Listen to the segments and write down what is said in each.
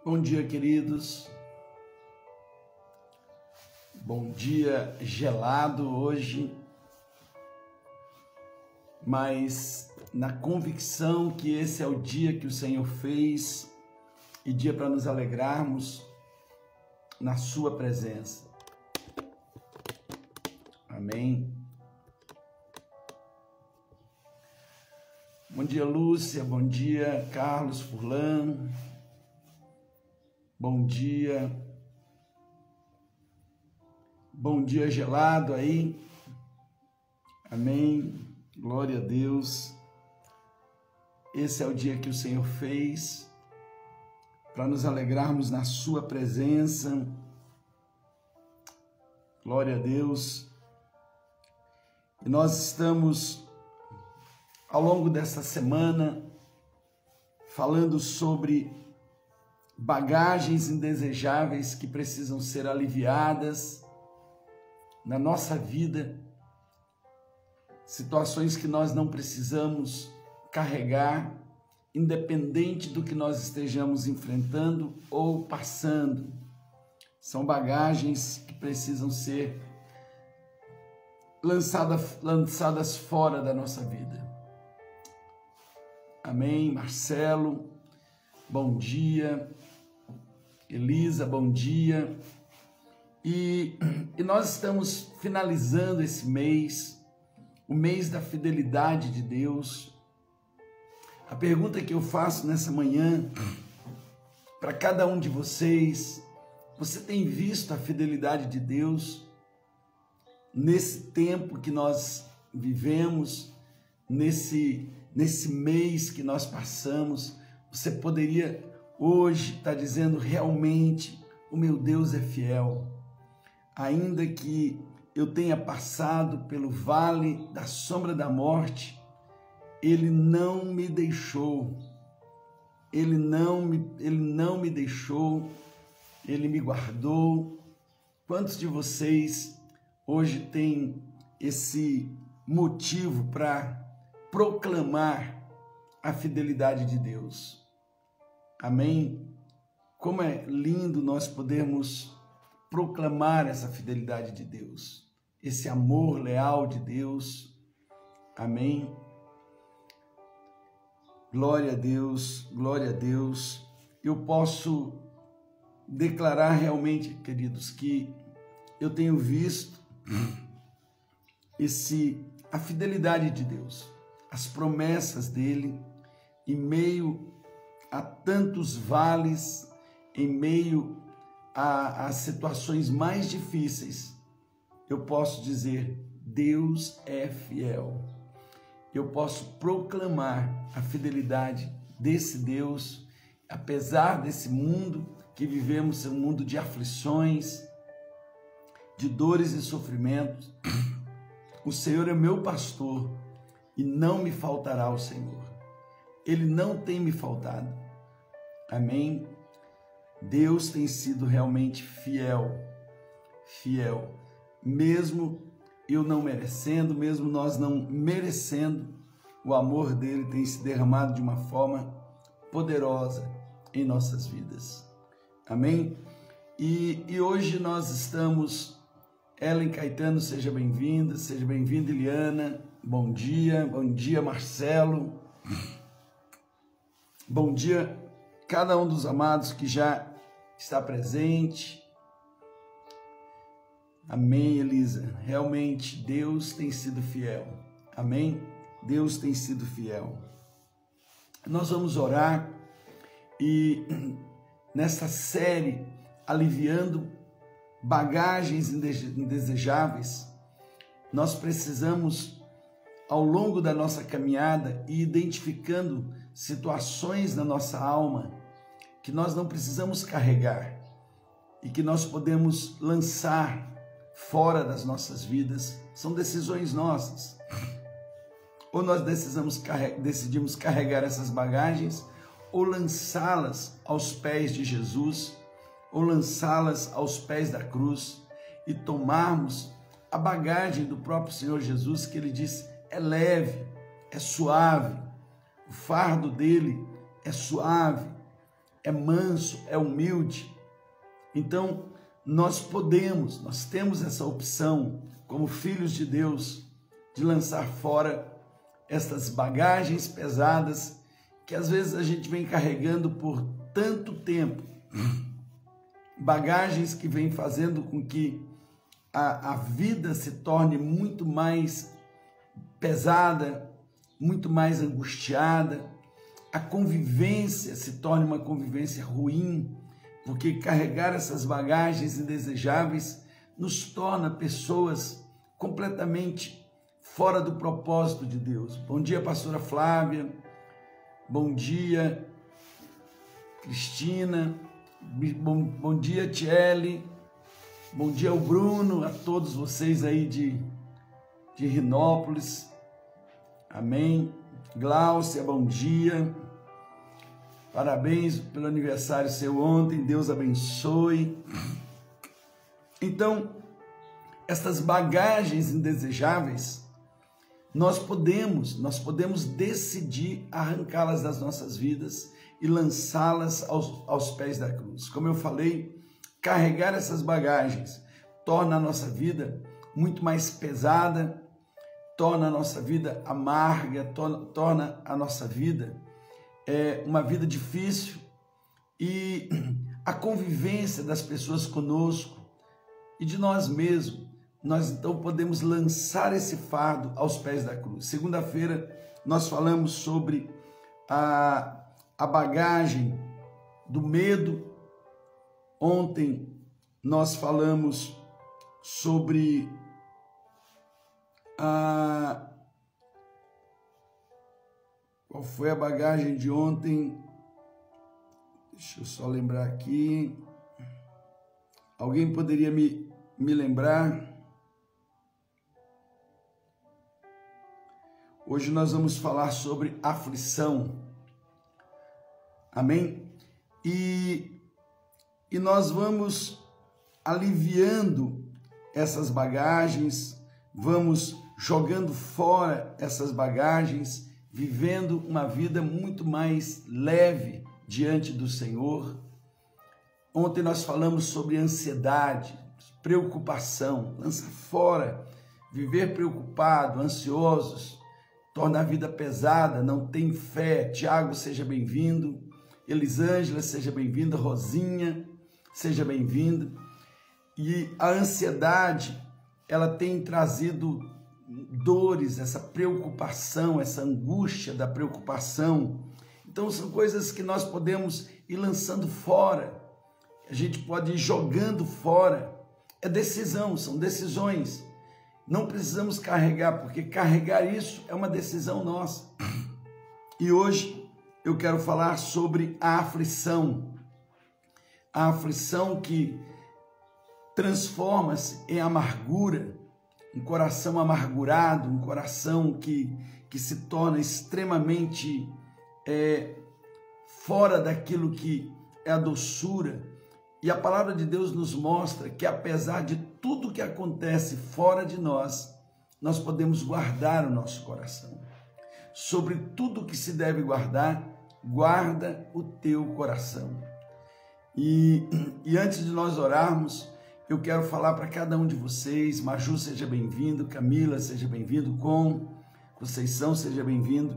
Bom dia, queridos. Bom dia gelado hoje, mas na convicção que esse é o dia que o Senhor fez e dia para nos alegrarmos na sua presença. Amém. Bom dia, Lúcia. Bom dia, Carlos Furlan. Bom dia. Bom dia gelado aí. Amém. Glória a Deus. Esse é o dia que o Senhor fez para nos alegrarmos na sua presença. Glória a Deus. E nós estamos ao longo dessa semana falando sobre bagagens indesejáveis que precisam ser aliviadas na nossa vida, situações que nós não precisamos carregar, independente do que nós estejamos enfrentando ou passando. São bagagens que precisam ser lançadas fora da nossa vida. Amém. Marcelo, bom dia. Elisa, bom dia. E nós estamos finalizando esse mês, o mês da fidelidade de Deus. A pergunta que eu faço nessa manhã para cada um de vocês: você tem visto a fidelidade de Deus nesse tempo que nós vivemos, nesse mês que nós passamos? Você poderia hoje estar dizendo: realmente o meu Deus é fiel. Ainda que eu tenha passado pelo vale da sombra da morte, Ele não me deixou. Ele não me deixou. Ele me guardou. Quantos de vocês hoje têm esse motivo para proclamar a fidelidade de Deus? Amém? Como é lindo nós podermos proclamar essa fidelidade de Deus, esse amor leal de Deus. Amém? Glória a Deus, glória a Deus. Eu posso declarar realmente, queridos, que eu tenho visto a fidelidade de Deus, as promessas dele, em meio a tantos vales, em meio a situações mais difíceis. Eu posso dizer: Deus é fiel. Eu posso proclamar a fidelidade desse Deus, apesar desse mundo que vivemos, ser um mundo de aflições, de dores e sofrimentos. O Senhor é meu pastor e não me faltará o Senhor. Ele não tem me faltado. Amém? Deus tem sido realmente fiel, mesmo eu não merecendo, mesmo nós não merecendo, o amor dele tem se derramado de uma forma poderosa em nossas vidas. Amém? E hoje nós estamos, Ellen Caetano, seja bem-vinda, Eliana, bom dia Marcelo, bom dia cada um dos amados que já está presente. Amém, Elisa. Realmente Deus tem sido fiel. Amém? Deus tem sido fiel. Nós vamos orar e nessa série Aliviando Bagagens Indesejáveis, nós precisamos, ao longo da nossa caminhada, ir identificando situações na nossa alma que nós não precisamos carregar e que nós podemos lançar fora das nossas vidas. São decisões nossas. Ou nós decidimos carregar essas bagagens, ou lançá-las aos pés de Jesus, ou lançá-las aos pés da cruz e tomarmos a bagagem do próprio Senhor Jesus, que ele disse: é leve, é suave, o fardo dele é suave, é manso, é humilde. Então, nós temos essa opção, como filhos de Deus, de lançar fora estas bagagens pesadas que às vezes a gente vem carregando por tanto tempo. Bagagens que vem fazendo com que a vida se torne muito mais pesada, muito mais angustiada, a convivência se torne uma convivência ruim, porque carregar essas bagagens indesejáveis nos torna pessoas completamente fora do propósito de Deus. Bom dia, pastora Flávia. Bom dia, Cristina. Bom dia, Tiele. Bom dia ao Bruno, a todos vocês aí de Rinópolis. Amém. Gláucia, bom dia. Parabéns pelo aniversário seu ontem. Deus abençoe. Então, essas bagagens indesejáveis, nós podemos decidir arrancá-las das nossas vidas e lançá-las aos pés da cruz. Como eu falei, carregar essas bagagens torna a nossa vida muito mais pesada, torna a nossa vida amarga, torna a nossa vida uma vida difícil, e a convivência das pessoas conosco e de nós mesmos, nós então podemos lançar esse fardo aos pés da cruz. Segunda-feira nós falamos sobre a bagagem do medo. Ontem nós falamos sobre qual foi a bagagem de ontem? Deixa eu só lembrar aqui. Alguém poderia me lembrar? Hoje nós vamos falar sobre aflição. Amém? E nós vamos aliviando essas bagagens, vamos jogando fora essas bagagens, vivendo uma vida muito mais leve diante do Senhor. Ontem nós falamos sobre ansiedade, preocupação. Lança fora. Viver preocupado, ansiosos, torna a vida pesada, não tem fé. Tiago, seja bem-vindo. Elisângela, seja bem-vinda. Rosinha, seja bem-vinda. E a ansiedade, ela tem trazido dores, essa preocupação, essa angústia da preocupação. Então são coisas que nós podemos ir lançando fora, a gente pode ir jogando fora. É decisão, são decisões. Não precisamos carregar, porque carregar isso é uma decisão nossa. E hoje eu quero falar sobre a aflição. A aflição que transforma-se em amargura, um coração amargurado, um coração que se torna extremamente fora daquilo que é a doçura. E a palavra de Deus nos mostra que apesar de tudo que acontece fora de nós, nós podemos guardar o nosso coração. Sobre tudo que se deve guardar, guarda o teu coração. E antes de nós orarmos, eu quero falar para cada um de vocês. Maju, seja bem-vindo. Camila, seja bem-vindo. Conceição, seja bem-vindo.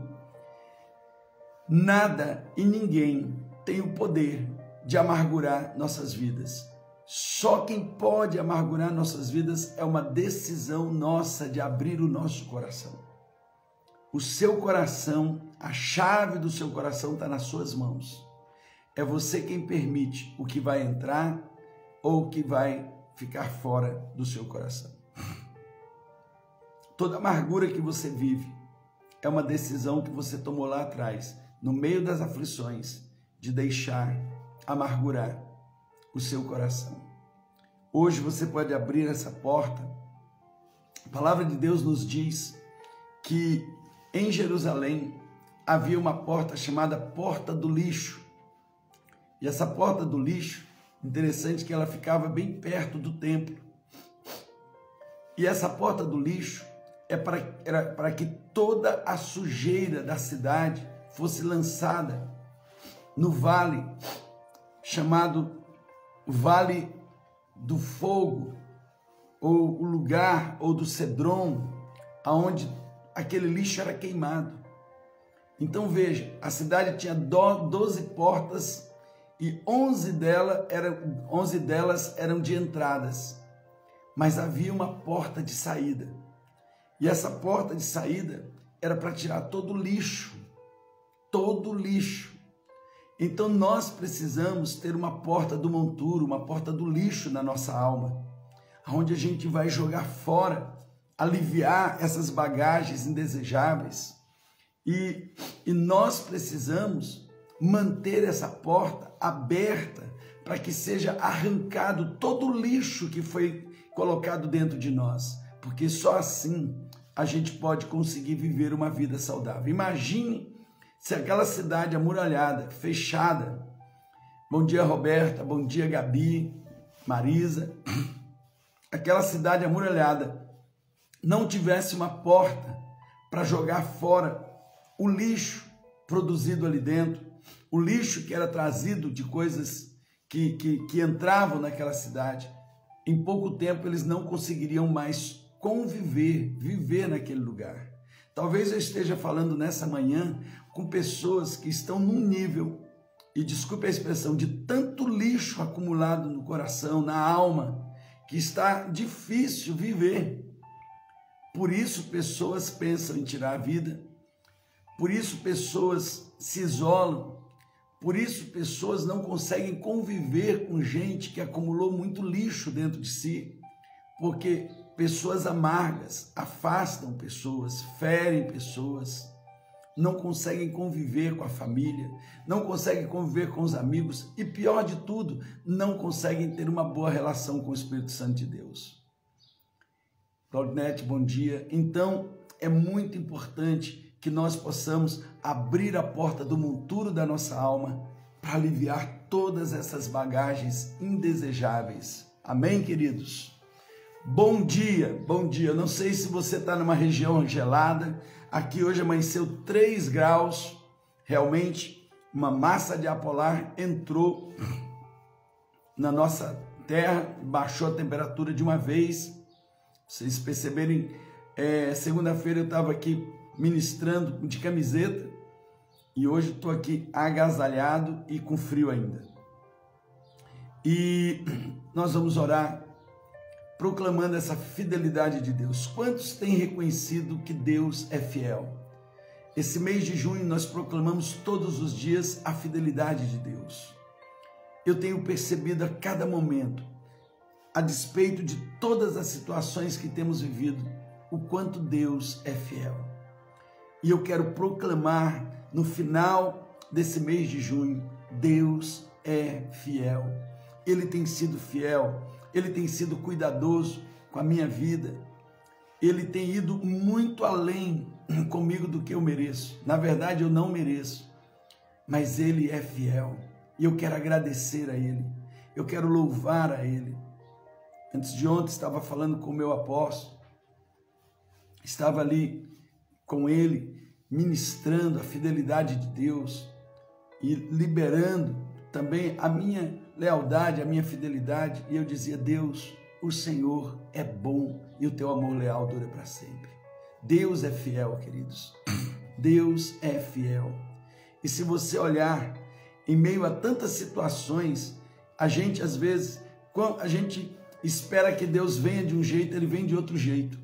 Nada e ninguém tem o poder de amargurar nossas vidas. Só quem pode amargurar nossas vidas é uma decisão nossa de abrir o nosso coração. O seu coração, a chave do seu coração está nas suas mãos. É você quem permite o que vai entrar ou o que vai ficar fora do seu coração. Toda amargura que você vive é uma decisão que você tomou lá atrás, no meio das aflições, de deixar amargurar o seu coração. Hoje você pode abrir essa porta. A palavra de Deus nos diz que em Jerusalém havia uma porta chamada Porta do Lixo. E essa Porta do Lixo, interessante que ela ficava bem perto do templo. E essa Porta do Lixo era para que toda a sujeira da cidade fosse lançada no vale chamado Vale do Fogo, ou o lugar, ou do Cedron, aonde aquele lixo era queimado. Então veja, a cidade tinha 12 portas e 11 delas eram de entradas, mas havia uma porta de saída. E essa porta de saída era para tirar todo o lixo, todo o lixo. Então nós precisamos ter uma porta do monturo, uma porta do lixo na nossa alma, onde a gente vai jogar fora, aliviar essas bagagens indesejáveis. E nós precisamos manter essa porta aberta para que seja arrancado todo o lixo que foi colocado dentro de nós, porque só assim a gente pode conseguir viver uma vida saudável. Imagine se aquela cidade amuralhada, fechada, bom dia Roberta, bom dia Gabi, Marisa, aquela cidade amuralhada não tivesse uma porta para jogar fora o lixo produzido ali dentro, o lixo que era trazido de coisas que entravam naquela cidade. Em pouco tempo eles não conseguiriam mais viver naquele lugar. Talvez eu esteja falando nessa manhã com pessoas que estão num nível, e desculpe a expressão, de tanto lixo acumulado no coração, na alma, que está difícil viver. Por isso pessoas pensam em tirar a vida, por isso pessoas se isolam, por isso pessoas não conseguem conviver com gente que acumulou muito lixo dentro de si, porque pessoas amargas afastam pessoas, ferem pessoas, não conseguem conviver com a família, não conseguem conviver com os amigos e, pior de tudo, não conseguem ter uma boa relação com o Espírito Santo de Deus. Claudinete, bom dia. Então, é muito importante que nós possamos abrir a porta do monturo da nossa alma para aliviar todas essas bagagens indesejáveis. Amém, queridos? Bom dia, bom dia. Não sei se você está numa região gelada. Aqui hoje amanheceu 3 graus. Realmente, uma massa de ar polar entrou na nossa terra, baixou a temperatura de uma vez. Vocês perceberem, segunda-feira eu estava aqui ministrando de camiseta e hoje estou aqui agasalhado e com frio ainda. E nós vamos orar proclamando essa fidelidade de Deus. Quantos têm reconhecido que Deus é fiel? Esse mês de junho nós proclamamos todos os dias a fidelidade de Deus. Eu tenho percebido a cada momento, a despeito de todas as situações que temos vivido, o quanto Deus é fiel. E eu quero proclamar no final desse mês de junho, Deus é fiel. Ele tem sido fiel, Ele tem sido cuidadoso com a minha vida. Ele tem ido muito além comigo do que eu mereço. Na verdade, eu não mereço, mas Ele é fiel. E eu quero agradecer a Ele, eu quero louvar a Ele. Antes de ontem estava falando com o meu apóstolo, estava ali com ele, ministrando a fidelidade de Deus e liberando também a minha lealdade, a minha fidelidade. E eu dizia: Deus, o Senhor é bom e o teu amor leal dura para sempre. Deus é fiel, queridos. Deus é fiel. E se você olhar, em meio a tantas situações, a gente às vezes, quando a gente espera que Deus venha de um jeito, Ele vem de outro jeito.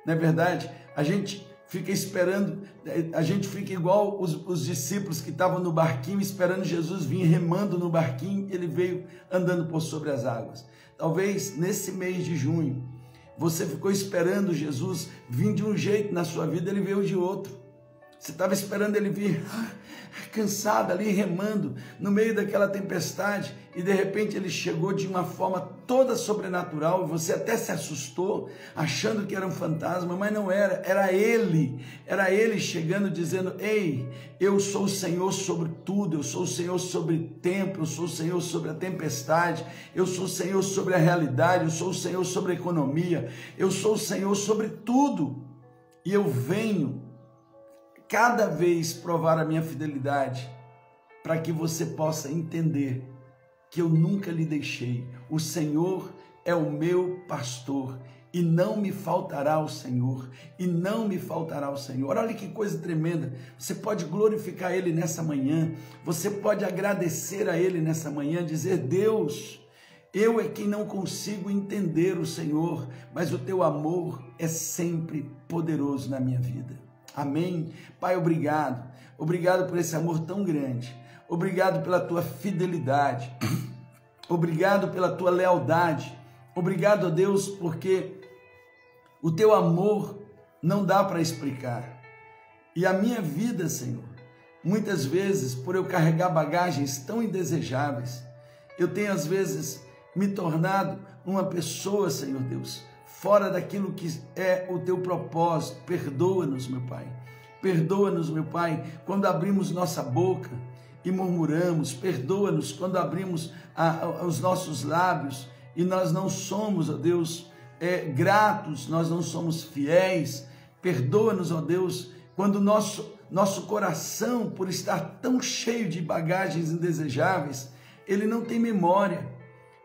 Não é verdade? A gente fica esperando, a gente fica igual os discípulos que estavam no barquinho, esperando Jesus vir remando no barquinho, Ele veio andando por sobre as águas. Talvez nesse mês de junho, você ficou esperando Jesus vir de um jeito na sua vida, Ele veio de outro. Você estava esperando Ele vir cansado ali, remando no meio daquela tempestade, e de repente Ele chegou de uma forma toda sobrenatural. Você até se assustou, achando que era um fantasma, mas não era, era Ele chegando, dizendo: ei, eu sou o Senhor sobre tudo, eu sou o Senhor sobre o tempo, eu sou o Senhor sobre a tempestade, eu sou o Senhor sobre a realidade, eu sou o Senhor sobre a economia, eu sou o Senhor sobre tudo, e eu venho cada vez provar a minha fidelidade, para que você possa entender que eu nunca lhe deixei. O Senhor é o meu pastor e não me faltará o Senhor, e não me faltará o Senhor. Olha que coisa tremenda. Você pode glorificar Ele nessa manhã, você pode agradecer a Ele nessa manhã, dizer: Deus, eu é quem não consigo entender o Senhor, mas o teu amor é sempre poderoso na minha vida. Amém? Pai, obrigado. Obrigado por esse amor tão grande. Obrigado pela tua fidelidade. Obrigado pela tua lealdade. Obrigado, a Deus, porque o teu amor não dá para explicar. E a minha vida, Senhor, muitas vezes, por eu carregar bagagens tão indesejáveis, eu tenho às vezes me tornado uma pessoa, Senhor Deus, fora daquilo que é o teu propósito. Perdoa-nos, meu Pai. Perdoa-nos, meu Pai, quando abrimos nossa boca e murmuramos. Perdoa-nos quando abrimos os nossos lábios e nós não somos, ó Deus, gratos, nós não somos fiéis. Perdoa-nos, ó Deus, quando nosso coração, por estar tão cheio de bagagens indesejáveis, ele não tem memória,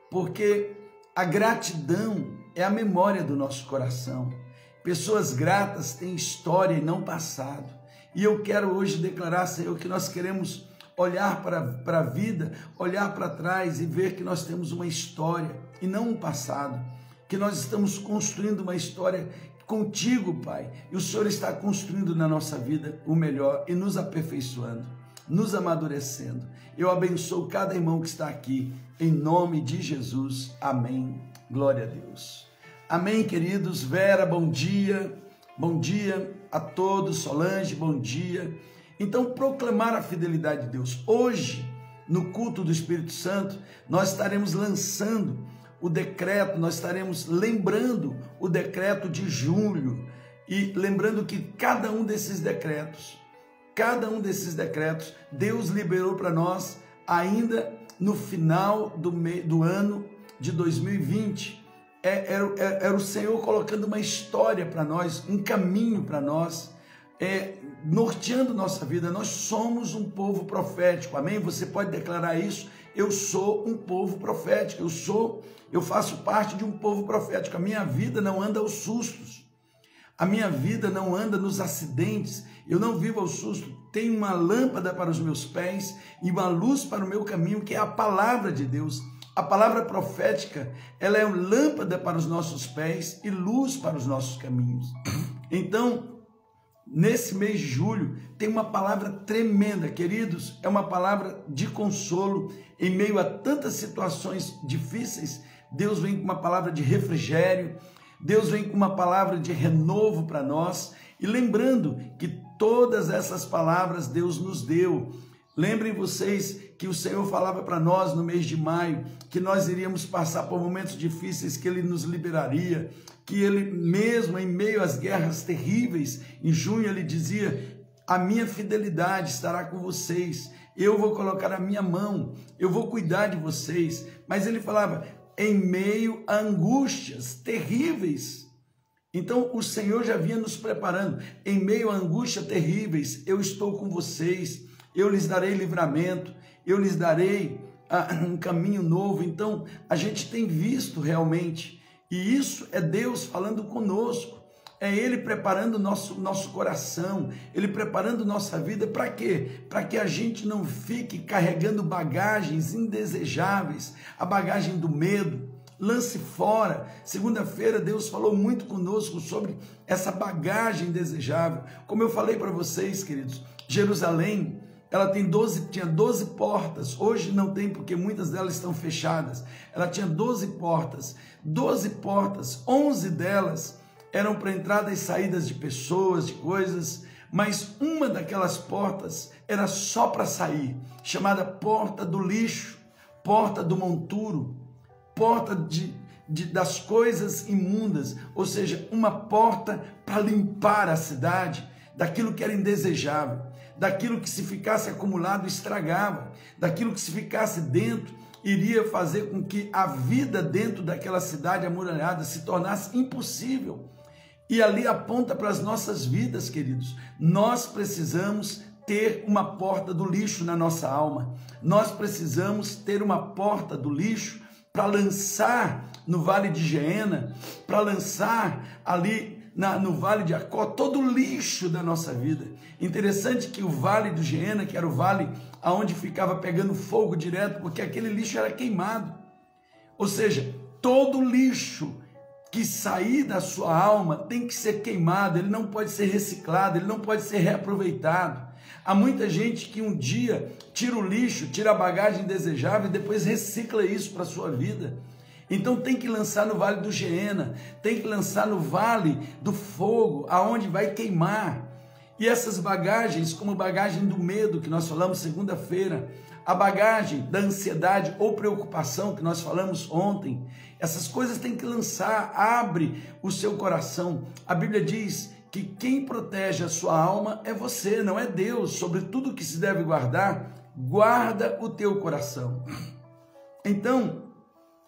porque a gratidão é a memória do nosso coração. Pessoas gratas têm história e não passado. E eu quero hoje declarar, Senhor, que nós queremos olhar para a vida, olhar para trás e ver que nós temos uma história e não um passado, que nós estamos construindo uma história contigo, Pai, e o Senhor está construindo na nossa vida o melhor e nos aperfeiçoando, nos amadurecendo. Eu abençoo cada irmão que está aqui, em nome de Jesus. Amém. Glória a Deus. Amém, queridos. Vera, bom dia. Bom dia a todos. Solange, bom dia. Então, proclamar a fidelidade de Deus. Hoje, no culto do Espírito Santo, nós estaremos lançando o decreto, nós estaremos lembrando o decreto de julho e lembrando que cada um desses decretos, Deus liberou para nós ainda no final do ano de 2020. Era o Senhor colocando uma história para nós, um caminho para nós, norteando nossa vida. Nós somos um povo profético, amém? Você pode declarar isso: eu sou um povo profético, eu faço parte de um povo profético. A minha vida não anda aos sustos, a minha vida não anda nos acidentes, eu não vivo ao susto. Tenho uma lâmpada para os meus pés e uma luz para o meu caminho, que é a palavra de Deus. A palavra profética, ela é uma lâmpada para os nossos pés e luz para os nossos caminhos. Então, nesse mês de julho, tem uma palavra tremenda, queridos. É uma palavra de consolo em meio a tantas situações difíceis. Deus vem com uma palavra de refrigério, Deus vem com uma palavra de renovo para nós. E lembrando que todas essas palavras Deus nos deu. Lembrem vocês que o Senhor falava para nós no mês de maio que nós iríamos passar por momentos difíceis, que Ele nos liberaria, que Ele mesmo em meio às guerras terríveis, em junho Ele dizia: a minha fidelidade estará com vocês, eu vou colocar a minha mão, eu vou cuidar de vocês. Mas Ele falava em meio a angústias terríveis. Então o Senhor já vinha nos preparando. Em meio a angústias terríveis, eu estou com vocês, eu lhes darei livramento, eu lhes darei um caminho novo. Então a gente tem visto realmente, e isso é Deus falando conosco, é Ele preparando nosso coração, Ele preparando nossa vida. Para quê? Para que a gente não fique carregando bagagens indesejáveis, a bagagem do medo. Lance fora. Segunda-feira Deus falou muito conosco sobre essa bagagem indesejável. Como eu falei para vocês, queridos, Jerusalém, ela tinha 12 portas. Hoje não tem, porque muitas delas estão fechadas. Ela tinha 12 portas, 11 delas eram para entradas e saídas de pessoas, de coisas, mas uma daquelas portas era só para sair, chamada porta do lixo, porta do monturo, porta das coisas imundas, ou seja, uma porta para limpar a cidade daquilo que era indesejável, daquilo que se ficasse acumulado estragava, daquilo que se ficasse dentro iria fazer com que a vida dentro daquela cidade amuralhada se tornasse impossível. E ali aponta para as nossas vidas, queridos. Nós precisamos ter uma porta do lixo na nossa alma. Nós precisamos ter uma porta do lixo para lançar no Vale de Geena, para lançar ali no Vale de Acó todo o lixo da nossa vida. Interessante que o Vale do Geena, que era o vale onde ficava pegando fogo direto, porque aquele lixo era queimado. Ou seja, todo lixo que sair da sua alma tem que ser queimado, ele não pode ser reciclado, ele não pode ser reaproveitado. Há muita gente que um dia tira o lixo, tira a bagagem indesejável e depois recicla isso para a sua vida. Então tem que lançar no Vale do Geena, tem que lançar no Vale do Fogo, aonde vai queimar. E essas bagagens, como bagagem do medo, que nós falamos segunda-feira, a bagagem da ansiedade ou preocupação, que nós falamos ontem, essas coisas tem que lançar, abre o seu coração. A Bíblia diz que quem protege a sua alma é você, não é Deus. Sobre tudo que se deve guardar, guarda o teu coração. Então,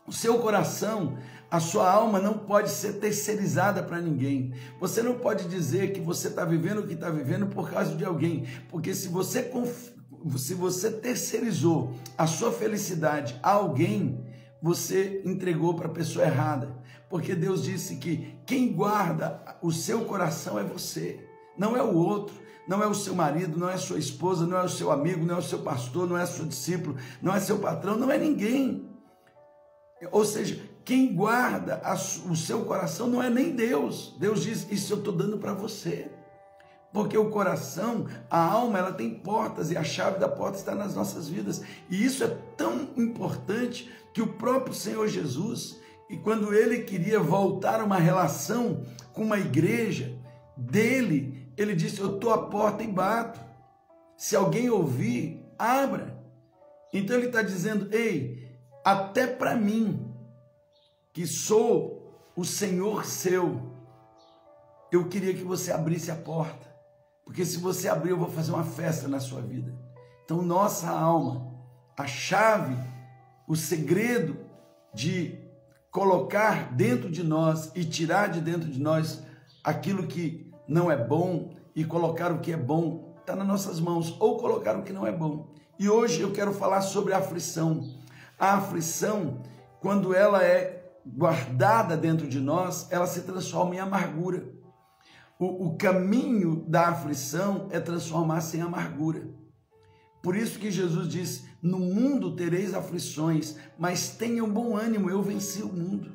o seu coração, a sua alma não pode ser terceirizada para ninguém. Você não pode dizer que você está vivendo o que está vivendo por causa de alguém, porque se você terceirizou a sua felicidade a alguém, você entregou para a pessoa errada, porque Deus disse que quem guarda o seu coração é você, não é o outro, não é o seu marido, não é a sua esposa, não é o seu amigo, não é o seu pastor, não é o seu discípulo, não é seu patrão, não é ninguém. Ou seja, quem guarda o seu coração não é nem Deus. Deus diz, isso eu estou dando para você. Porque o coração, a alma, ela tem portas e a chave da porta está nas nossas vidas. E isso é tão importante que o próprio Senhor Jesus, e quando ele queria voltar a uma relação com uma igreja dele, ele disse, eu estou à porta e bato. Se alguém ouvir, abra. Então ele está dizendo, ei, até para mim, que sou o Senhor seu, eu queria que você abrisse a porta. Porque se você abrir, eu vou fazer uma festa na sua vida. Então, nossa alma, a chave, o segredo de colocar dentro de nós e tirar de dentro de nós aquilo que não é bom e colocar o que é bom, está nas nossas mãos, ou colocar o que não é bom. E hoje eu quero falar sobre a aflição. A aflição, quando ela é guardada dentro de nós, ela se transforma em amargura. O caminho da aflição é transformar-se em amargura. Por isso que Jesus diz, no mundo tereis aflições, mas tenham bom ânimo, eu venci o mundo.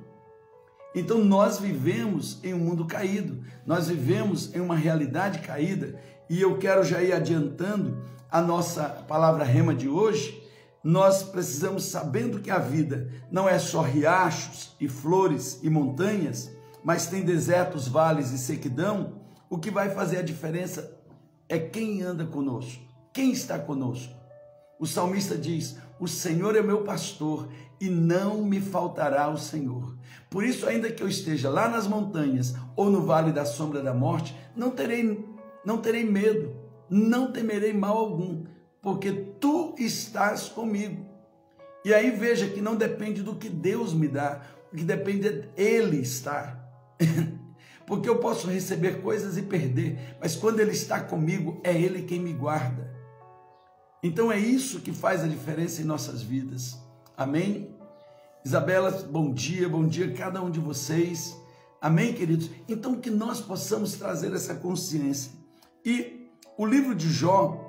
Então nós vivemos em um mundo caído, nós vivemos em uma realidade caída, e eu quero já ir adiantando a nossa palavra rema de hoje. Nós precisamos, sabendo que a vida não é só riachos e flores e montanhas, mas tem desertos, vales e sequidão, o que vai fazer a diferença é quem anda conosco, quem está conosco. O salmista diz, o Senhor é meu pastor e não me faltará o Senhor. Por isso, ainda que eu esteja lá nas montanhas ou no vale da sombra da morte, não terei medo, não temerei mal algum, porque tu estás comigo. E aí veja que não depende do que Deus me dá, o que depende é Ele estar. Porque eu posso receber coisas e perder, mas quando Ele está comigo, é Ele quem me guarda. Então é isso que faz a diferença em nossas vidas. Amém? Isabela, bom dia a cada um de vocês. Amém, queridos? Então que nós possamos trazer essa consciência. E o livro de Jó,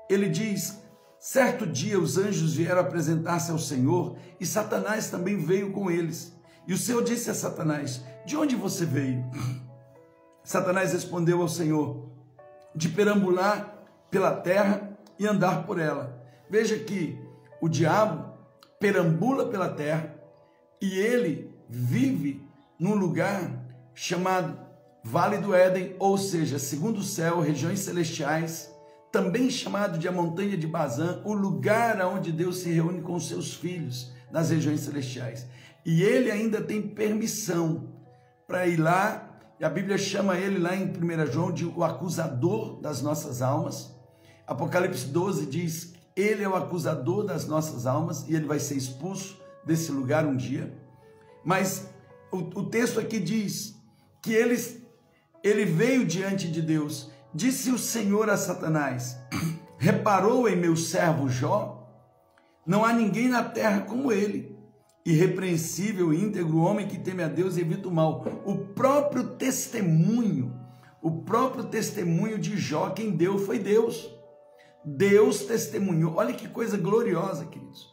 ele diz, certo dia os anjos vieram apresentar-se ao Senhor e Satanás também veio com eles. E o Senhor disse a Satanás, de onde você veio? Satanás respondeu ao Senhor, de perambular pela terra e andar por ela. Veja que o diabo perambula pela terra e ele vive num lugar chamado Vale do Éden, ou seja, segundo céu, regiões celestiais, também chamado de a montanha de Bazã, o lugar onde Deus se reúne com os seus filhos, nas regiões celestiais. E ele ainda tem permissão para ir lá, e a Bíblia chama ele lá em 1 João de o acusador das nossas almas. Apocalipse 12 diz, ele é o acusador das nossas almas, e ele vai ser expulso desse lugar um dia. Mas o texto aqui diz que ele veio diante de Deus, Disse o Senhor a Satanás: reparou em meu servo Jó? Não há ninguém na terra como ele, irrepreensível e íntegro, homem que teme a Deus e evita o mal. O próprio testemunho de Jó, quem deu foi Deus. Deus testemunhou. Olha que coisa gloriosa, queridos.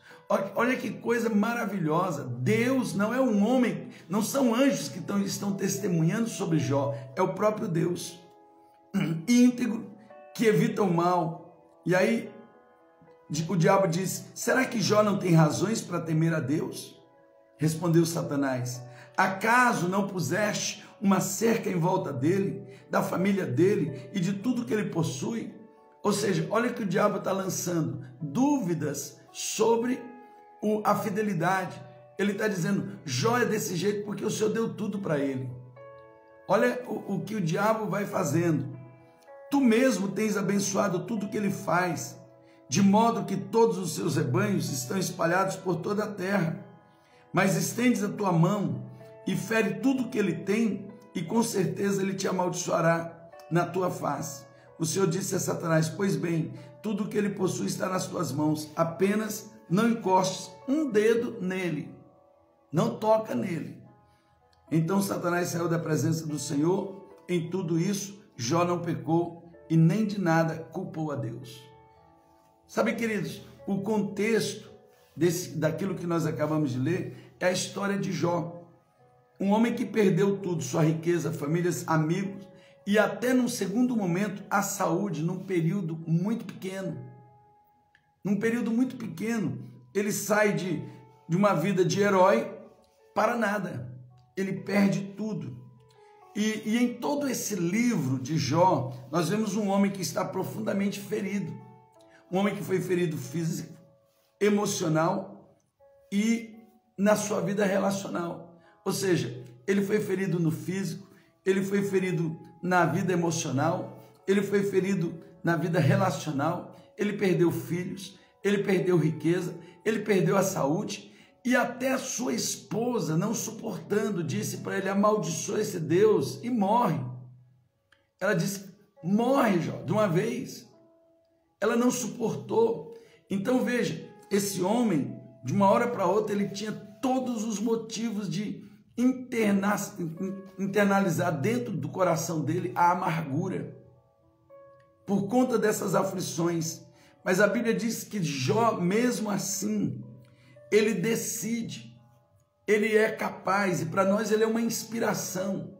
Olha que coisa maravilhosa. Deus não é um homem, não são anjos que estão testemunhando sobre Jó, é o próprio Deus, íntegro, que evita o mal. E aí o diabo diz: será que Jó não tem razões para temer a Deus? Respondeu Satanás: acaso não puseste uma cerca em volta dele, da família dele e de tudo que ele possui? Ou seja, olha que o diabo está lançando dúvidas sobre a fidelidade. Ele está dizendo: Jó é desse jeito porque o Senhor deu tudo para ele. Olha o que o diabo vai fazendo. Tu mesmo tens abençoado tudo que ele faz, de modo que todos os seus rebanhos estão espalhados por toda a terra. Mas estendes a tua mão e fere tudo que ele tem, e com certeza ele te amaldiçoará na tua face. O Senhor disse a Satanás: pois bem, tudo que ele possui está nas tuas mãos, apenas não encostes um dedo nele, não toca nele. Então Satanás saiu da presença do Senhor. Em tudo isso, Jó não pecou e nem de nada culpou a Deus. Sabe, queridos, o contexto daquilo que nós acabamos de ler é a história de Jó. Um homem que perdeu tudo, sua riqueza, famílias, amigos, e até num segundo momento a saúde, num período muito pequeno. Num período muito pequeno, ele sai de uma vida de herói para nada. Ele perde tudo. E em todo esse livro de Jó, nós vemos um homem que está profundamente ferido. Um homem que foi ferido físico, emocional e na sua vida relacional. Ou seja, ele foi ferido no físico, ele foi ferido na vida emocional, ele foi ferido na vida relacional, ele perdeu filhos, ele perdeu riqueza, ele perdeu a saúde, e até a sua esposa, não suportando, disse para ele: amaldiçoa esse Deus e morre. Ela disse: morre, Jó, de uma vez. Ela não suportou. Então veja, esse homem, de uma hora para outra, ele tinha todos os motivos de internalizar dentro do coração dele a amargura, por conta dessas aflições. Mas a Bíblia diz que Jó, mesmo assim, ele decide, ele é capaz, e para nós ele é uma inspiração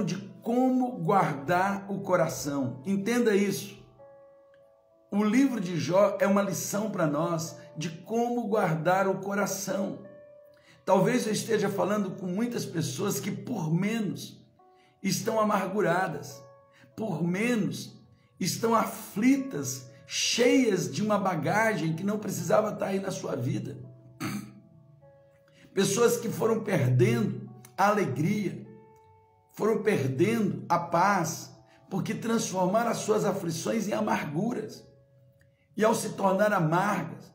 de como guardar o coração. Entenda isso. O livro de Jó é uma lição para nós de como guardar o coração. Talvez eu esteja falando com muitas pessoas que por menos estão amarguradas, por menos estão aflitas, cheias de uma bagagem que não precisava estar aí na sua vida. Pessoas que foram perdendo a alegria, foram perdendo a paz, porque transformaram as suas aflições em amarguras. E ao se tornar amargas,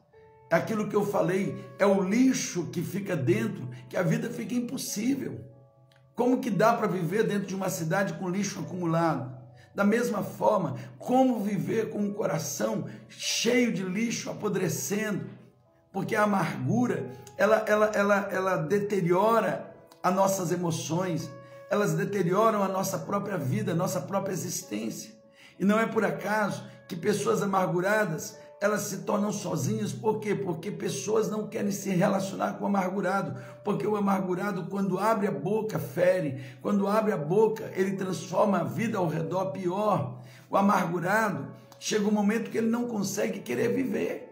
aquilo que eu falei, é o lixo que fica dentro, que a vida fica impossível. Como que dá para viver dentro de uma cidade com lixo acumulado? Da mesma forma, como viver com um coração cheio de lixo apodrecendo? Porque a amargura, ela deteriora as nossas emoções, elas deterioram a nossa própria vida, a nossa própria existência. E não é por acaso que pessoas amarguradas, elas se tornam sozinhas. Por quê? Porque pessoas não querem se relacionar com o amargurado, porque o amargurado, quando abre a boca, fere, quando abre a boca, ele transforma a vida ao redor pior. O amargurado, chega um momento que ele não consegue querer viver.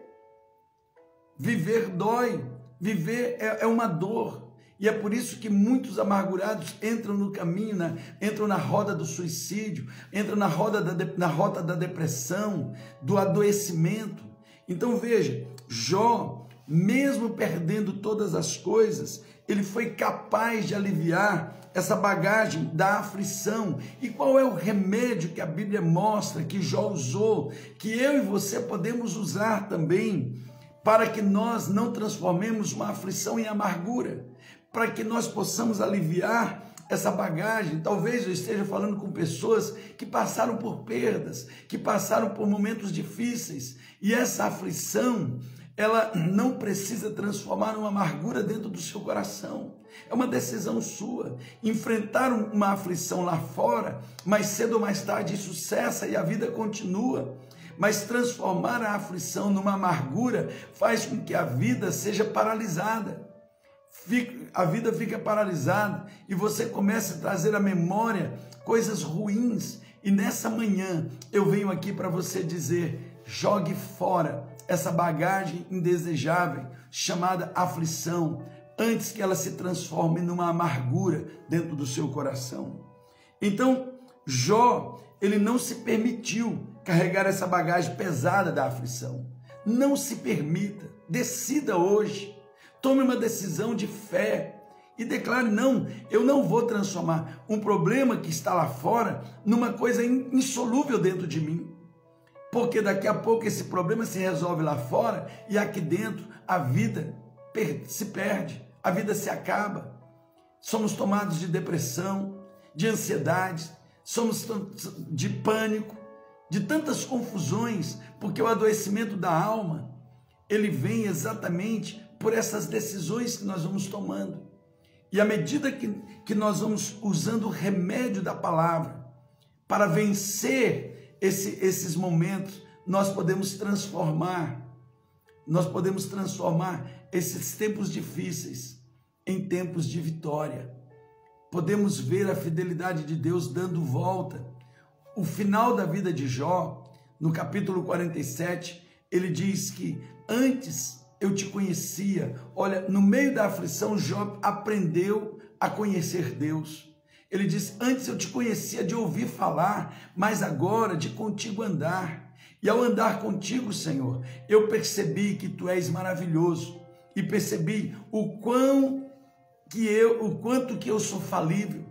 Viver dói, viver é uma dor. E é por isso que muitos amargurados entram no caminho, entram na roda do suicídio, entram na rota da depressão, do adoecimento. Então veja, Jó, mesmo perdendo todas as coisas, ele foi capaz de aliviar essa bagagem da aflição. E qual é o remédio que a Bíblia mostra que Jó usou, que eu e você podemos usar também, para que nós não transformemos uma aflição em amargura? Para que nós possamos aliviar essa bagagem. Talvez eu esteja falando com pessoas que passaram por perdas, que passaram por momentos difíceis, e essa aflição, ela não precisa transformar numa amargura dentro do seu coração. É uma decisão sua. Enfrentar uma aflição lá fora, mais cedo ou mais tarde isso cessa e a vida continua. Mas transformar a aflição numa amargura faz com que a vida seja paralisada. A vida fica paralisada e você começa a trazer à memória coisas ruins. E nessa manhã eu venho aqui para você dizer: jogue fora essa bagagem indesejável chamada aflição, antes que ela se transforme numa amargura dentro do seu coração. Então, Jó, ele não se permitiu carregar essa bagagem pesada da aflição. Não se permita, decida hoje, tome uma decisão de fé e declare: não, eu não vou transformar um problema que está lá fora numa coisa insolúvel dentro de mim. Porque daqui a pouco esse problema se resolve lá fora e aqui dentro a vida se perde, a vida se acaba. Somos tomados de depressão, de ansiedade, somos de pânico, de tantas confusões, porque o adoecimento da alma, ele vem exatamente por essas decisões que nós vamos tomando. E à medida que nós vamos usando o remédio da palavra para vencer esses momentos, nós podemos transformar esses tempos difíceis em tempos de vitória. Podemos ver a fidelidade de Deus dando volta. O final da vida de Jó, no capítulo 47, ele diz que antes eu te conhecia. Olha, no meio da aflição, Jó aprendeu a conhecer Deus. Ele diz: antes eu te conhecia de ouvir falar, mas agora de contigo andar. E ao andar contigo, Senhor, eu percebi que tu és maravilhoso e percebi o quanto que eu sou falível,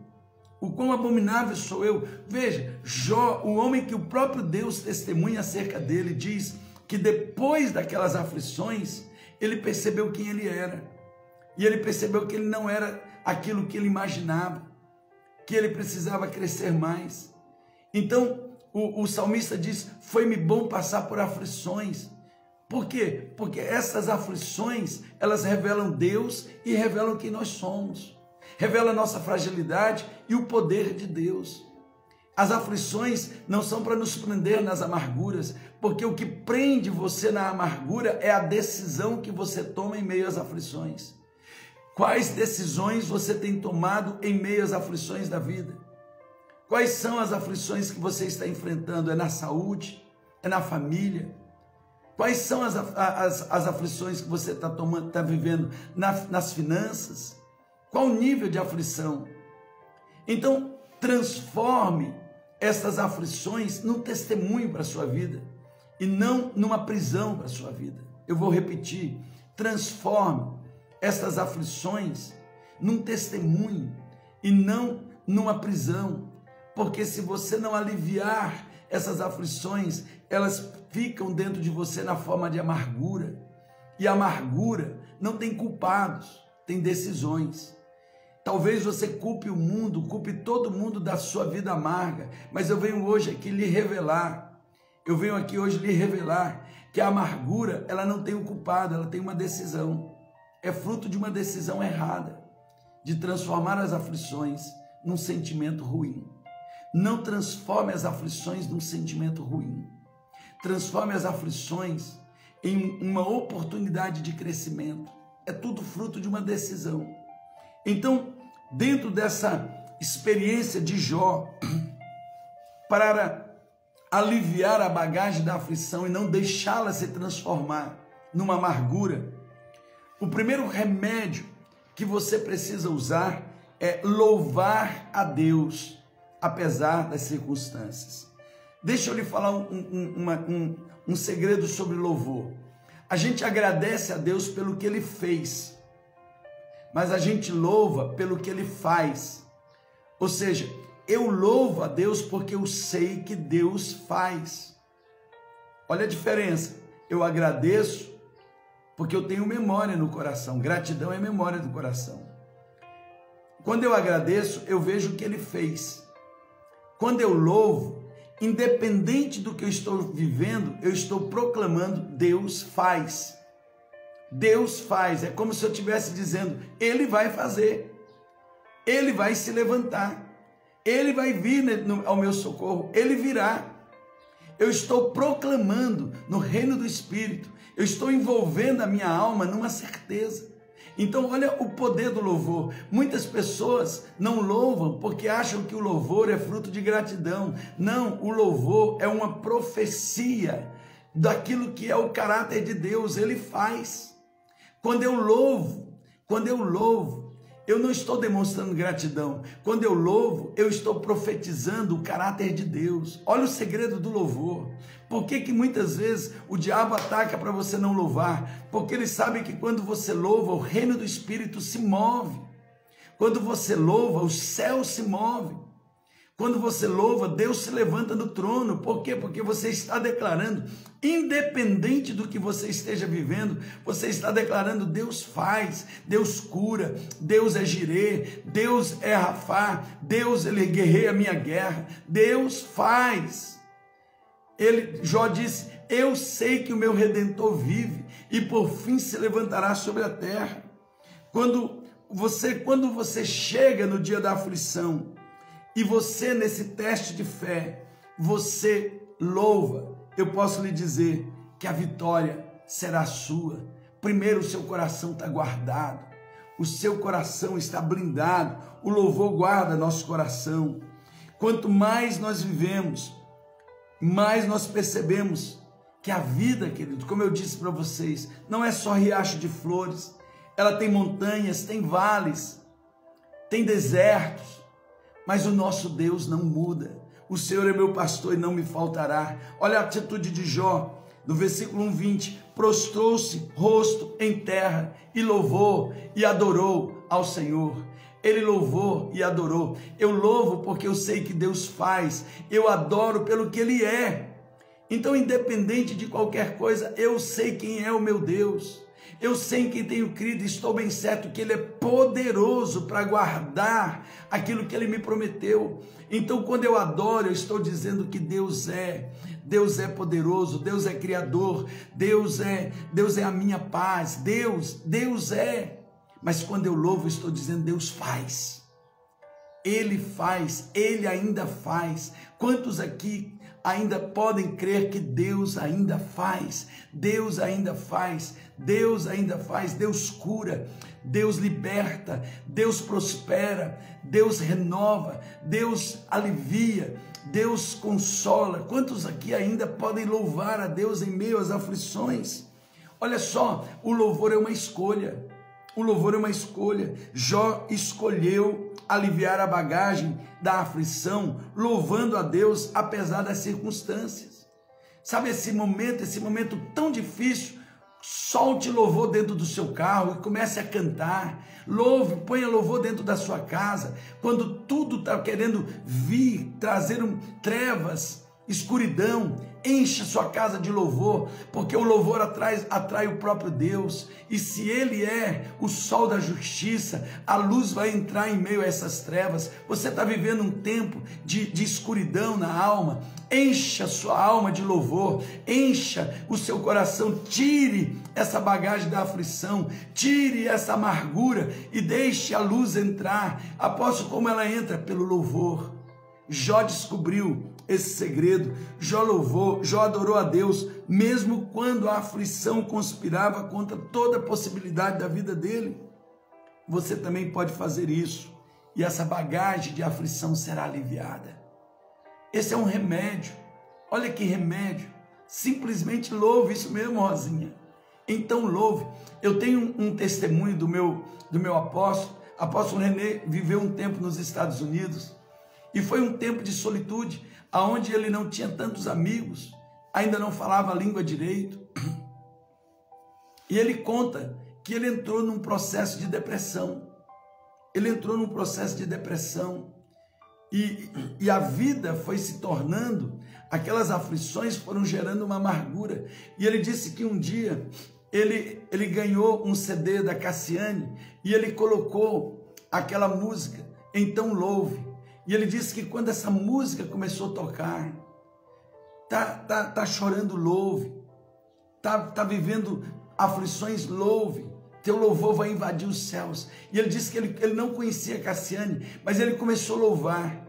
o quão abominável sou eu. Veja, Jó, o homem que o próprio Deus testemunha acerca dele, diz que depois daquelas aflições, ele percebeu quem ele era. E ele percebeu que ele não era aquilo que ele imaginava, que ele precisava crescer mais. Então, o salmista diz: foi-me bom passar por aflições. Por quê? Porque essas aflições, elas revelam Deus e revelam quem nós somos. Revela a nossa fragilidade e o poder de Deus. As aflições não são para nos prender nas amarguras, porque o que prende você na amargura é a decisão que você toma em meio às aflições. Quais decisões você tem tomado em meio às aflições da vida? Quais são as aflições que você está enfrentando? É na saúde? É na família? Quais são as aflições que você está vivendo nas finanças? Qual o nível de aflição? Então, transforme essas aflições num testemunho para a sua vida e não numa prisão para a sua vida. Eu vou repetir: transforme essas aflições num testemunho e não numa prisão, porque se você não aliviar essas aflições, elas ficam dentro de você na forma de amargura, e a amargura não tem culpados, tem decisões. Talvez você culpe o mundo, culpe todo mundo da sua vida amarga, mas eu venho hoje aqui lhe revelar, que a amargura, ela não tem um culpado, ela tem uma decisão. É fruto de uma decisão errada, de transformar as aflições num sentimento ruim. Não transforme as aflições num sentimento ruim. Transforme as aflições em uma oportunidade de crescimento. É tudo fruto de uma decisão. Então, dentro dessa experiência de Jó, para aliviar a bagagem da aflição e não deixá-la se transformar numa amargura, o primeiro remédio que você precisa usar é louvar a Deus, apesar das circunstâncias. Deixa eu lhe falar um segredo sobre louvor. A gente agradece a Deus pelo que Ele fez, mas a gente louva pelo que Ele faz. Ou seja, eu louvo a Deus porque eu sei que Deus faz. Olha a diferença. Eu agradeço porque eu tenho memória no coração. Gratidão é memória do coração. Quando eu agradeço, eu vejo o que ele fez. Quando eu louvo, independente do que eu estou vivendo, eu estou proclamando: Deus faz. Deus faz. É como se eu estivesse dizendo: Ele vai fazer. Ele vai se levantar. Ele vai vir ao meu socorro. Ele virá. Eu estou proclamando no reino do Espírito. Eu estou envolvendo a minha alma numa certeza. Então, olha o poder do louvor. Muitas pessoas não louvam porque acham que o louvor é fruto de gratidão. Não, o louvor é uma profecia daquilo que é o caráter de Deus. Ele faz. Quando eu louvo, eu não estou demonstrando gratidão. Quando eu louvo, eu estou profetizando o caráter de Deus. Olha o segredo do louvor. Por que muitas vezes o diabo ataca para você não louvar? Porque ele sabe que quando você louva, o reino do Espírito se move. Quando você louva, o céu se move. Quando você louva, Deus se levanta do trono. Por quê? Porque você está declarando, independente do que você esteja vivendo, você está declarando: Deus faz, Deus cura, Deus é Jirê, Deus é Rafá, Deus, ele guerreia a minha guerra, Deus faz. Jó disse: eu sei que o meu Redentor vive e por fim se levantará sobre a terra. Quando você chega no dia da aflição, e você, nesse teste de fé, você louva, eu posso lhe dizer que a vitória será sua. Primeiro, o seu coração está guardado, o seu coração está blindado, o louvor guarda nosso coração. Quanto mais nós vivemos, mais nós percebemos que a vida, querido, como eu disse para vocês, não é só riacho de flores, ela tem montanhas, tem vales, tem desertos, mas o nosso Deus não muda. O Senhor é meu pastor e não me faltará. Olha a atitude de Jó, no versículo 1:20, prostrou-se rosto em terra e louvou e adorou ao Senhor. Ele louvou e adorou. Eu louvo porque eu sei que Deus faz, eu adoro pelo que Ele é. Então, independente de qualquer coisa, eu sei quem é o meu Deus. Eu sei em quem tenho crido e estou bem certo que Ele é poderoso para guardar aquilo que Ele me prometeu. Então, quando eu adoro, eu estou dizendo que Deus é poderoso, Deus é criador, Deus é a minha paz, Deus é. Mas quando eu louvo, eu estou dizendo: Deus faz. Ele faz, Ele ainda faz. Quantos aqui ainda podem crer que Deus ainda faz? Deus ainda faz, Deus ainda faz. Deus cura, Deus liberta, Deus prospera, Deus renova, Deus alivia, Deus consola. Quantos aqui ainda podem louvar a Deus em meio às aflições? Olha só, o louvor é uma escolha. O louvor é uma escolha. Jó escolheu aliviar a bagagem da aflição, louvando a Deus apesar das circunstâncias. Sabe esse momento tão difícil? Solte louvor dentro do seu carro e comece a cantar. Louve, ponha louvor dentro da sua casa. Quando tudo está querendo vir, trazer trevas, escuridão, encha sua casa de louvor, porque o louvor atrai o próprio Deus, e se Ele é o sol da justiça, a luz vai entrar em meio a essas trevas. Você está vivendo um tempo de escuridão na alma, encha sua alma de louvor, encha o seu coração, tire essa bagagem da aflição, tire essa amargura e deixe a luz entrar. Aposto como ela entra: pelo louvor. Jó descobriu esse segredo. Jó louvou, Jó adorou a Deus, mesmo quando a aflição conspirava contra toda a possibilidade da vida dele. Você também pode fazer isso, e essa bagagem de aflição será aliviada. Esse é um remédio. Olha que remédio. Simplesmente louve. Isso mesmo, Rosinha. Então louve. Eu tenho um testemunho do meu apóstolo René. Viveu um tempo nos Estados Unidos, e foi um tempo de solitude, aonde ele não tinha tantos amigos, ainda não falava a língua direito. E ele conta que ele entrou num processo de depressão. E a vida foi se tornando, aquelas aflições foram gerando uma amargura. E ele disse que um dia ele ganhou um CD da Cassiane, e ele colocou aquela música, Então Louve. E ele disse que quando essa música começou a tocar, tá chorando, louve. Tá vivendo aflições, louve. Teu louvor vai invadir os céus. E ele disse que ele não conhecia Cassiane, mas ele começou a louvar.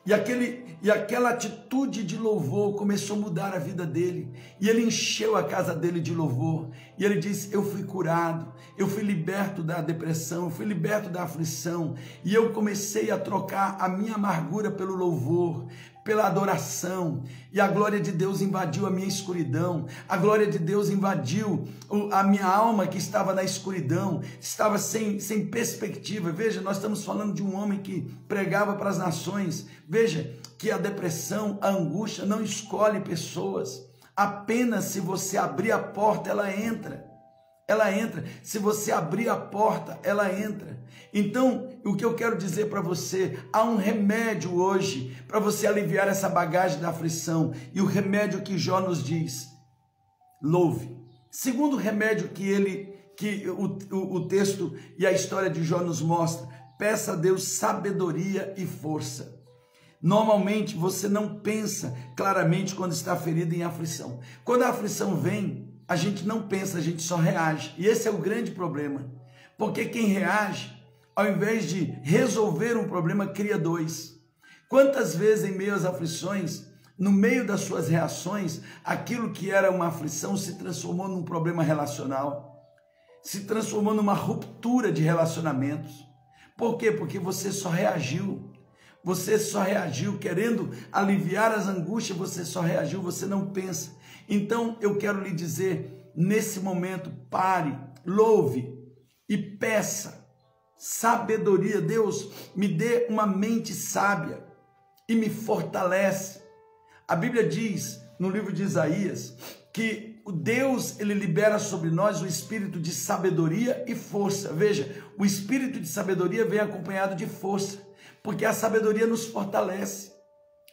E aquela atitude de louvor começou a mudar a vida dele. E ele encheu a casa dele de louvor. E ele disse, eu fui curado, eu fui liberto da depressão, eu fui liberto da aflição. E eu comecei a trocar a minha amargura pelo louvor, pela adoração, e a glória de Deus invadiu a minha escuridão, a glória de Deus invadiu a minha alma que estava na escuridão, estava sem perspectiva. Veja, nós estamos falando de um homem que pregava para as nações. Veja que a depressão, a angústia não escolhe pessoas, apenas se você abrir a porta, ela entra. Ela entra, se você abrir a porta, ela entra. Então, o que eu quero dizer para você, há um remédio hoje para você aliviar essa bagagem da aflição, e o remédio que Jó nos diz, louve. Segundo remédio que o texto e a história de Jó nos mostra, peça a Deus sabedoria e força. Normalmente você não pensa claramente quando está ferido em aflição. Quando a aflição vem, a gente não pensa, a gente só reage. E esse é o grande problema. Porque quem reage, ao invés de resolver um problema, cria dois. Quantas vezes em meio às aflições, no meio das suas reações, aquilo que era uma aflição se transformou num problema relacional, se transformou numa ruptura de relacionamentos. Por quê? Porque você só reagiu. Você só reagiu, querendo aliviar as angústias, você só reagiu, você não pensa. Então, eu quero lhe dizer, nesse momento, pare, louve e peça sabedoria. Deus, me dê uma mente sábia e me fortalece. A Bíblia diz, no livro de Isaías, que o Deus, ele libera sobre nós o espírito de sabedoria e força. Veja, o espírito de sabedoria vem acompanhado de força, porque a sabedoria nos fortalece.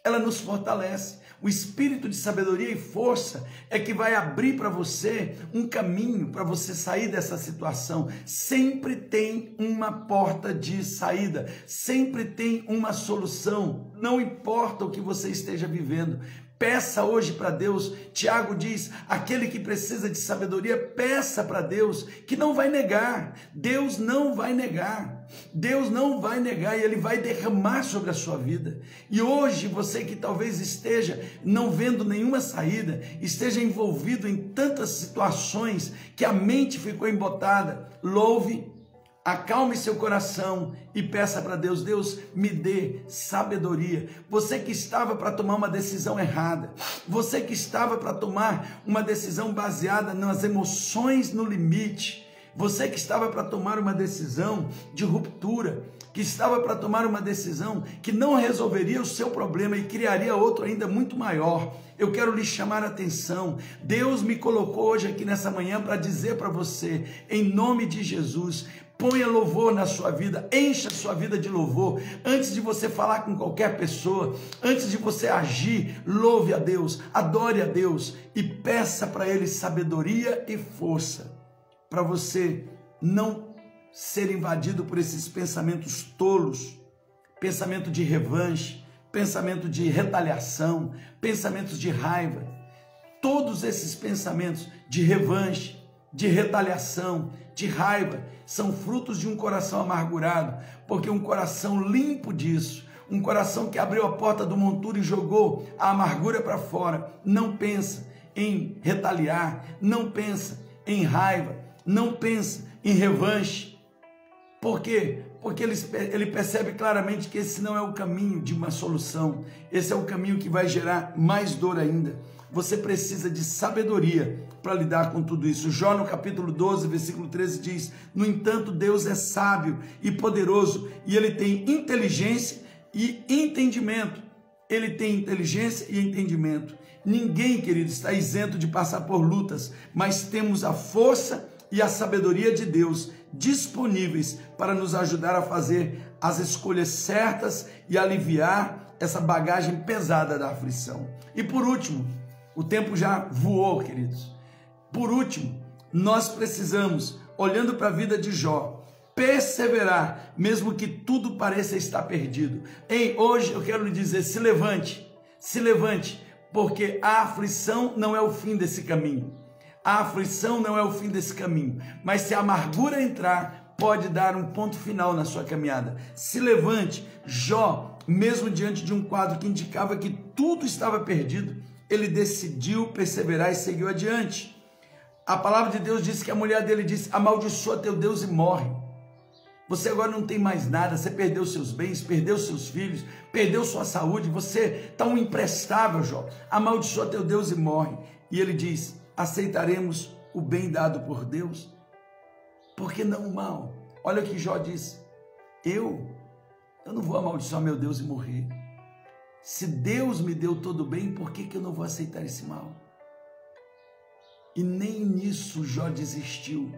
Ela nos fortalece. O espírito de sabedoria e força é que vai abrir para você um caminho para você sair dessa situação. Sempre tem uma porta de saída, sempre tem uma solução, não importa o que você esteja vivendo. Peça hoje para Deus. Tiago diz, aquele que precisa de sabedoria, peça para Deus, que não vai negar. Deus não vai negar. Deus não vai negar, e Ele vai derramar sobre a sua vida. E hoje, você que talvez esteja não vendo nenhuma saída, esteja envolvido em tantas situações que a mente ficou embotada, louve, acalme seu coração e peça para Deus, Deus, me dê sabedoria. Você que estava para tomar uma decisão errada, você que estava para tomar uma decisão baseada nas emoções no limite, você que estava para tomar uma decisão de ruptura, que estava para tomar uma decisão que não resolveria o seu problema e criaria outro ainda muito maior, eu quero lhe chamar a atenção. Deus me colocou hoje aqui nessa manhã para dizer para você, em nome de Jesus, ponha louvor na sua vida, encha a sua vida de louvor. Antes de você falar com qualquer pessoa, antes de você agir, louve a Deus, adore a Deus e peça para Ele sabedoria e força, para você não ser invadido por esses pensamentos tolos, pensamento de revanche, pensamento de retaliação, pensamentos de raiva. Todos esses pensamentos de revanche, de retaliação, de raiva, são frutos de um coração amargurado, porque um coração limpo disso, um coração que abriu a porta do monturo e jogou a amargura para fora, não pensa em retaliar, não pensa em raiva, não pensa em revanche. Por quê? Porque ele percebe claramente que esse não é o caminho de uma solução, esse é o caminho que vai gerar mais dor ainda. Você precisa de sabedoria para lidar com tudo isso. Jó no capítulo 12, versículo 13 diz, no entanto, Deus é sábio e poderoso e Ele tem inteligência e entendimento. Ele tem inteligência e entendimento. Ninguém, querido, está isento de passar por lutas, mas temos a força e a sabedoria de Deus disponíveis para nos ajudar a fazer as escolhas certas e aliviar essa bagagem pesada da aflição. E por último, o tempo já voou, queridos. Por último, nós precisamos, olhando para a vida de Jó, perseverar, mesmo que tudo pareça estar perdido. Hoje eu quero lhe dizer, se levante, porque a aflição não é o fim desse caminho. A aflição não é o fim desse caminho, mas se a amargura entrar, pode dar um ponto final na sua caminhada. Se levante. Jó, mesmo diante de um quadro que indicava que tudo estava perdido, ele decidiu perseverar e seguiu adiante. A palavra de Deus diz que a mulher dele disse: amaldiçoa teu Deus e morre. Você agora não tem mais nada, você perdeu seus bens, perdeu seus filhos, perdeu sua saúde, você está um imprestável, Jó. Amaldiçoa teu Deus e morre. E ele diz: aceitaremos o bem dado por Deus? Por que não o mal? Olha o que Jó diz: eu não vou amaldiçoar meu Deus e morrer. Se Deus me deu todo bem, por que eu não vou aceitar esse mal? E nem nisso Jó desistiu.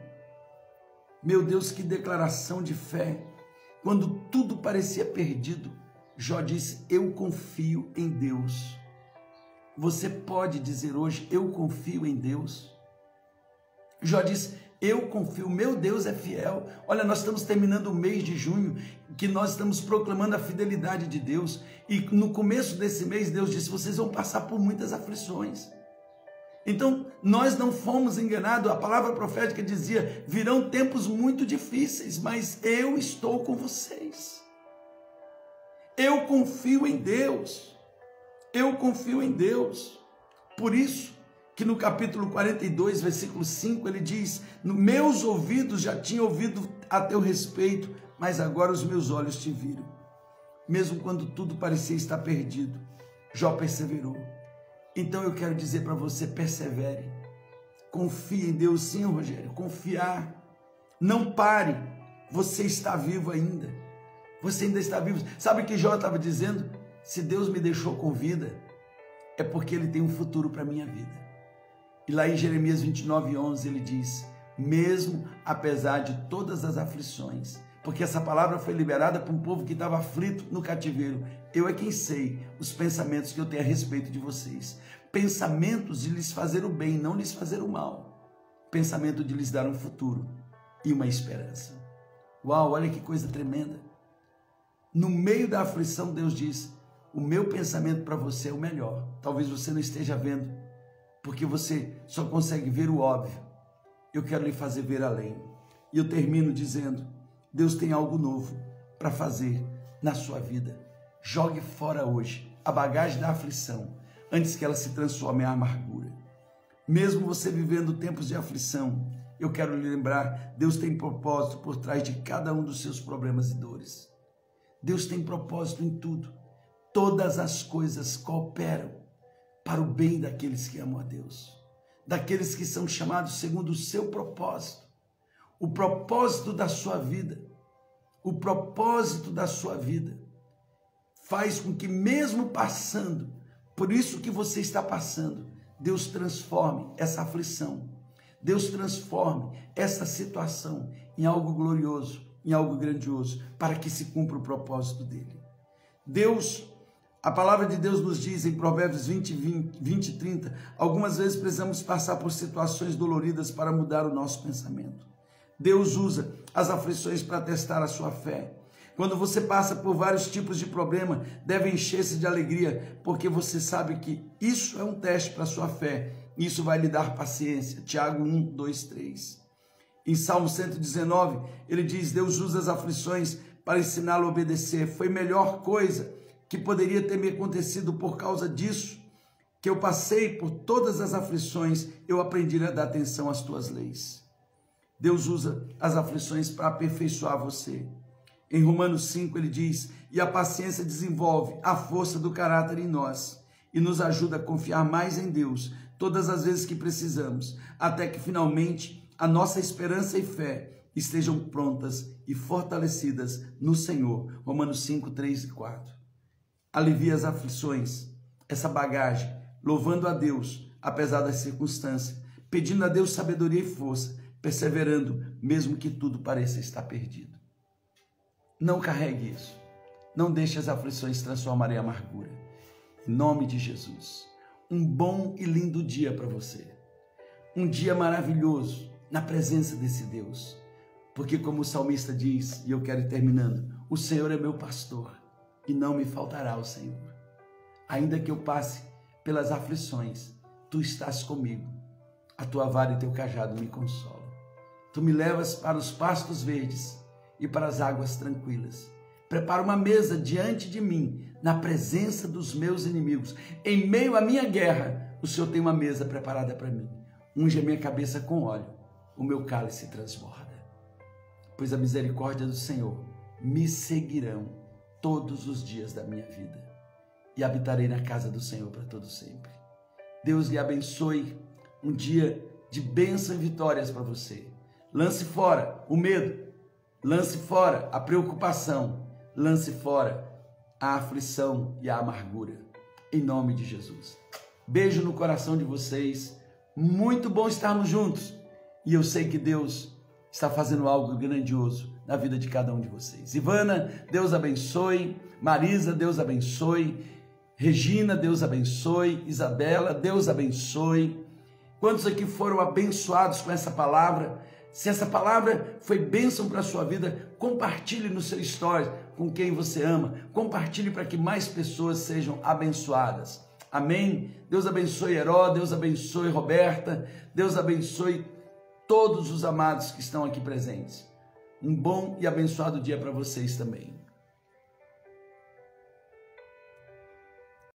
Meu Deus, que declaração de fé! Quando tudo parecia perdido, Jó disse: eu confio em Deus. Você pode dizer hoje: eu confio em Deus? Jó disse: eu confio, meu Deus é fiel. Olha, nós estamos terminando o mês de junho, que nós estamos proclamando a fidelidade de Deus, e no começo desse mês Deus disse: vocês vão passar por muitas aflições. Então, nós não fomos enganados. A palavra profética dizia: virão tempos muito difíceis, mas eu estou com vocês. Eu confio em Deus. Eu confio em Deus. Por isso que no capítulo 42, versículo 5, ele diz: meus ouvidos já tinham ouvido a teu respeito, mas agora os meus olhos te viram. Mesmo quando tudo parecia estar perdido, Jó perseverou. Então eu quero dizer para você: persevere, confie em Deus. Sim, Rogério, confiar, não pare, você está vivo ainda, você ainda está vivo. Sabe o que Jó estava dizendo? Se Deus me deixou com vida, é porque Ele tem um futuro para a minha vida. E lá em Jeremias 29:11 ele diz: mesmo apesar de todas as aflições, porque essa palavra foi liberada para um povo que estava aflito no cativeiro, eu é quem sei os pensamentos que eu tenho a respeito de vocês, pensamentos de lhes fazer o bem, não lhes fazer o mal, pensamento de lhes dar um futuro e uma esperança. Uau, olha que coisa tremenda. No meio da aflição, Deus diz: o meu pensamento para você é o melhor. Talvez você não esteja vendo, porque você só consegue ver o óbvio. Eu quero lhe fazer ver além. E eu termino dizendo: Deus tem algo novo para fazer na sua vida. Jogue fora hoje a bagagem da aflição, antes que ela se transforme em amargura. Mesmo você vivendo tempos de aflição, eu quero lhe lembrar: Deus tem propósito por trás de cada um dos seus problemas e dores. Deus tem propósito em tudo. Todas as coisas cooperam para o bem daqueles que amam a Deus, daqueles que são chamados segundo o seu propósito. O propósito da sua vida, o propósito da sua vida faz com que, mesmo passando por isso que você está passando, Deus transforme essa aflição, Deus transforme essa situação em algo glorioso, em algo grandioso, para que se cumpra o propósito dele. A palavra de Deus nos diz em Provérbios 20 e 30, algumas vezes precisamos passar por situações doloridas para mudar o nosso pensamento. Deus usa as aflições para testar a sua fé. Quando você passa por vários tipos de problema, deve encher-se de alegria, porque você sabe que isso é um teste para a sua fé. Isso vai lhe dar paciência. Tiago 1, 2, 3. Em Salmo 119, ele diz: Deus usa as aflições para ensiná-lo a obedecer. Foi a melhor coisa que poderia ter me acontecido por causa disso, que eu passei por todas as aflições, eu aprendi a dar atenção às tuas leis. Deus usa as aflições para aperfeiçoar você. Em Romanos 5 ele diz: e a paciência desenvolve a força do caráter em nós e nos ajuda a confiar mais em Deus todas as vezes que precisamos, até que finalmente a nossa esperança e fé estejam prontas e fortalecidas no Senhor. Romanos 5, 3 e 4. Alivia as aflições, essa bagagem, louvando a Deus, apesar das circunstâncias, pedindo a Deus sabedoria e força, perseverando, mesmo que tudo pareça estar perdido. Não carregue isso. Não deixe as aflições transformarem em amargura. Em nome de Jesus. Um bom e lindo dia para você. Um dia maravilhoso na presença desse Deus. Porque como o salmista diz, e eu quero ir terminando, o Senhor é meu pastor e não me faltará o Senhor. Ainda que eu passe pelas aflições, tu estás comigo. A tua vara e teu cajado me consolam. Tu me levas para os pastos verdes e para as águas tranquilas. Prepara uma mesa diante de mim, na presença dos meus inimigos. Em meio à minha guerra, o Senhor tem uma mesa preparada para mim. Unge a minha cabeça com óleo, o meu cálice transborda. Pois a misericórdia do Senhor me seguirão todos os dias da minha vida. E habitarei na casa do Senhor para todo sempre. Deus lhe abençoe. Um dia de bênção e vitórias para você. Lance fora o medo, lance fora a preocupação, lance fora a aflição e a amargura, em nome de Jesus. Beijo no coração de vocês, muito bom estarmos juntos, e eu sei que Deus está fazendo algo grandioso na vida de cada um de vocês. Ivana, Deus abençoe. Marisa, Deus abençoe. Regina, Deus abençoe. Isabela, Deus abençoe. Quantos aqui foram abençoados com essa palavra? Se essa palavra foi bênção para a sua vida, compartilhe no seu story com quem você ama. Compartilhe para que mais pessoas sejam abençoadas. Amém? Deus abençoe Heró, Deus abençoe Roberta, Deus abençoe todos os amados que estão aqui presentes. Um bom e abençoado dia para vocês também.